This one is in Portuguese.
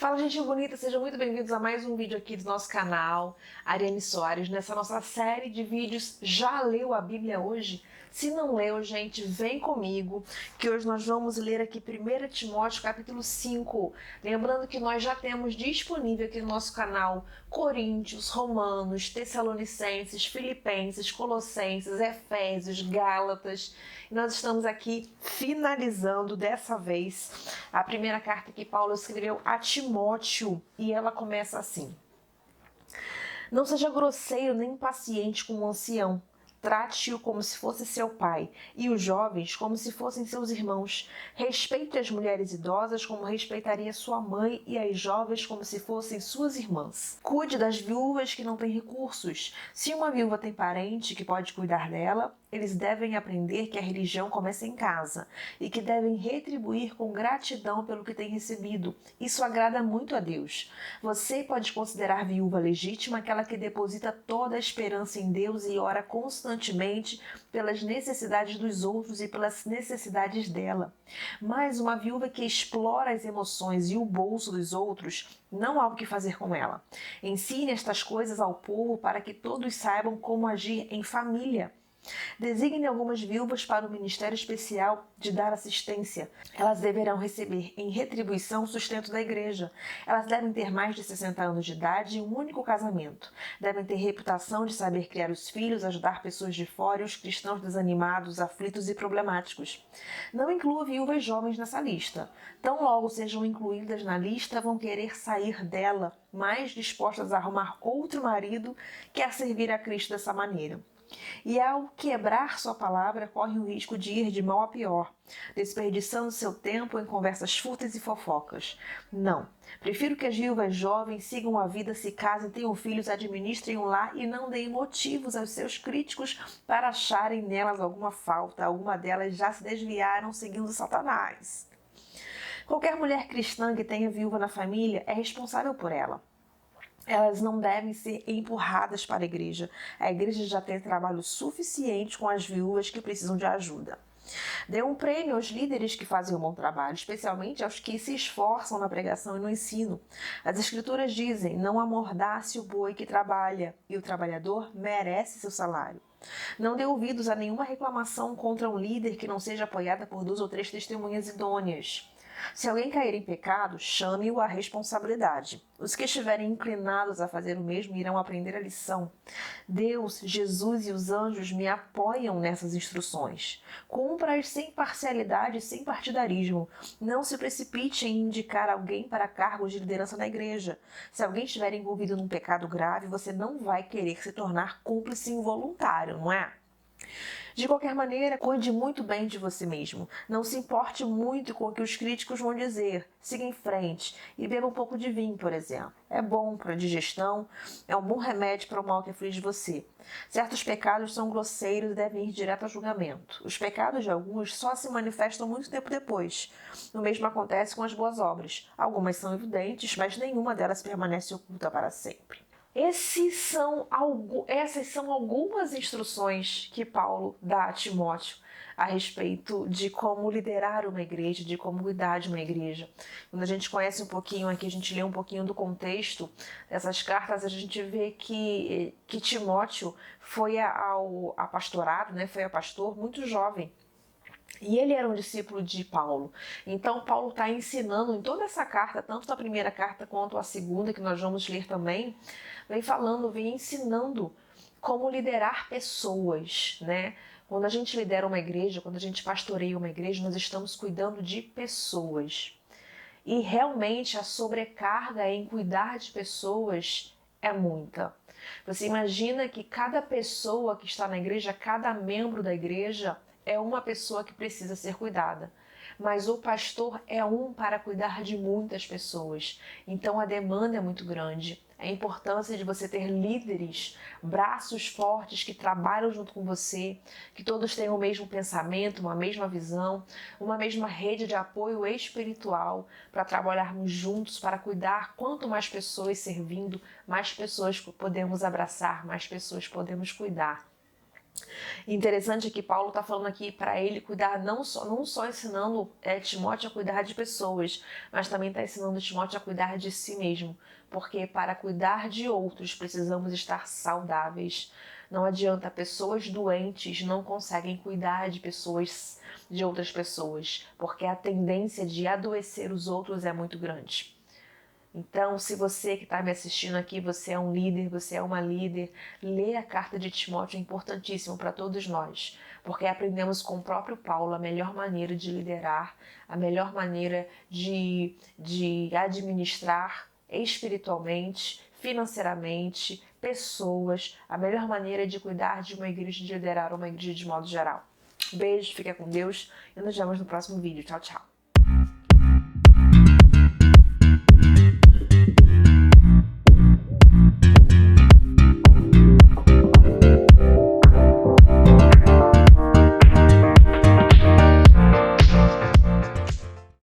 Fala, gente bonita, sejam muito bem-vindos a mais um vídeo aqui do nosso canal, Ariane Soares, nessa nossa série de vídeos. Já leu a Bíblia hoje? Se não leu, gente, vem comigo, que hoje nós vamos ler aqui 1 Timóteo capítulo 5. Lembrando que nós já temos disponível aqui no nosso canal Coríntios, Romanos, Tessalonicenses, Filipenses, Colossenses, Efésios, Gálatas. E nós estamos aqui finalizando dessa vez a primeira carta que Paulo escreveu a Timóteo, e ela começa assim: Não seja grosseiro nem impaciente com o ancião. Trate-o como se fosse seu pai, e os jovens como se fossem seus irmãos. Respeite as mulheres idosas como respeitaria sua mãe, e as jovens como se fossem suas irmãs. Cuide das viúvas que não têm recursos. Se uma viúva tem parente que pode cuidar dela, eles devem aprender que a religião começa em casa e que devem retribuir com gratidão pelo que têm recebido. Isso agrada muito a Deus. Você pode considerar viúva legítima aquela que deposita toda a esperança em Deus e ora constantemente pelas necessidades dos outros e pelas necessidades dela. Mas uma viúva que explora as emoções e o bolso dos outros, não há o que fazer com ela. Ensine estas coisas ao povo para que todos saibam como agir em família. Designe algumas viúvas para o ministério especial de dar assistência. Elas deverão receber em retribuição o sustento da igreja. Elas devem ter mais de 60 anos de idade e um único casamento. Devem ter reputação de saber criar os filhos, ajudar pessoas de fora e os cristãos desanimados, aflitos e problemáticos. Não inclua viúvas jovens nessa lista. Tão logo sejam incluídas na lista, vão querer sair dela, mais dispostas a arrumar outro marido que a servir a Cristo dessa maneira. E ao quebrar sua palavra, corre o risco de ir de mal a pior, desperdiçando seu tempo em conversas fúteis e fofocas. Não, prefiro que as viúvas jovens sigam a vida, se casem, tenham filhos, administrem um lar e não deem motivos aos seus críticos para acharem nelas alguma falta. Alguma delas já se desviaram seguindo Satanás. Qualquer mulher cristã que tenha viúva na família é responsável por ela. Elas não devem ser empurradas para a igreja. A igreja já tem trabalho suficiente com as viúvas que precisam de ajuda. Dê um prêmio aos líderes que fazem um bom trabalho, especialmente aos que se esforçam na pregação e no ensino. As escrituras dizem: não amordace o boi que trabalha, e o trabalhador merece seu salário. Não dê ouvidos a nenhuma reclamação contra um líder que não seja apoiada por 2 ou 3 testemunhas idôneas. Se alguém cair em pecado, chame-o à responsabilidade. Os que estiverem inclinados a fazer o mesmo irão aprender a lição. Deus, Jesus e os anjos me apoiam nessas instruções. Cumpra-as sem parcialidade e sem partidarismo. Não se precipite em indicar alguém para cargos de liderança na igreja. Se alguém estiver envolvido num pecado grave, você não vai querer se tornar cúmplice involuntário, não é? De qualquer maneira, cuide muito bem de você mesmo. Não se importe muito com o que os críticos vão dizer. Siga em frente e beba um pouco de vinho, por exemplo. É bom para a digestão, é um bom remédio para o mal que aflige você. Certos pecados são grosseiros e devem ir direto ao julgamento. Os pecados de alguns só se manifestam muito tempo depois. O mesmo acontece com as boas obras. Algumas são evidentes, mas nenhuma delas permanece oculta para sempre. Essas são algumas instruções que Paulo dá a Timóteo a respeito de como liderar uma igreja, de como cuidar de uma igreja. Quando a gente conhece um pouquinho aqui, a gente lê um pouquinho do contexto dessas cartas, a gente vê que Timóteo foi ao pastorado, né? Foi a pastor muito jovem. E ele era um discípulo de Paulo. Então Paulo está ensinando em toda essa carta, tanto na primeira carta quanto a segunda, que nós vamos ler também, vem ensinando como liderar pessoas, né? Quando a gente lidera uma igreja, quando a gente pastoreia uma igreja, nós estamos cuidando de pessoas. E realmente a sobrecarga em cuidar de pessoas é muita. Você imagina que cada pessoa que está na igreja, cada membro da igreja, é uma pessoa que precisa ser cuidada. Mas o pastor é um para cuidar de muitas pessoas. Então a demanda é muito grande. A importância de você ter líderes, braços fortes que trabalham junto com você, que todos tenham o mesmo pensamento, uma mesma visão, uma mesma rede de apoio espiritual para trabalharmos juntos, para cuidar. Quanto mais pessoas servindo, mais pessoas podemos abraçar, mais pessoas podemos cuidar. Interessante é que Paulo está falando aqui para ele cuidar, não só ensinando Timóteo a cuidar de pessoas, mas também está ensinando Timóteo a cuidar de si mesmo. Porque para cuidar de outros precisamos estar saudáveis. Não adianta, pessoas doentes não conseguem cuidar de outras pessoas, porque a tendência de adoecer os outros é muito grande. Então, se você que está me assistindo aqui, você é um líder, você é uma líder, lê a carta de Timóteo, é importantíssimo para todos nós, porque aprendemos com o próprio Paulo a melhor maneira de liderar, a melhor maneira de administrar espiritualmente, financeiramente, pessoas, a melhor maneira de cuidar de uma igreja, de liderar uma igreja de modo geral. Beijo, fica com Deus e nos vemos no próximo vídeo. Tchau, tchau.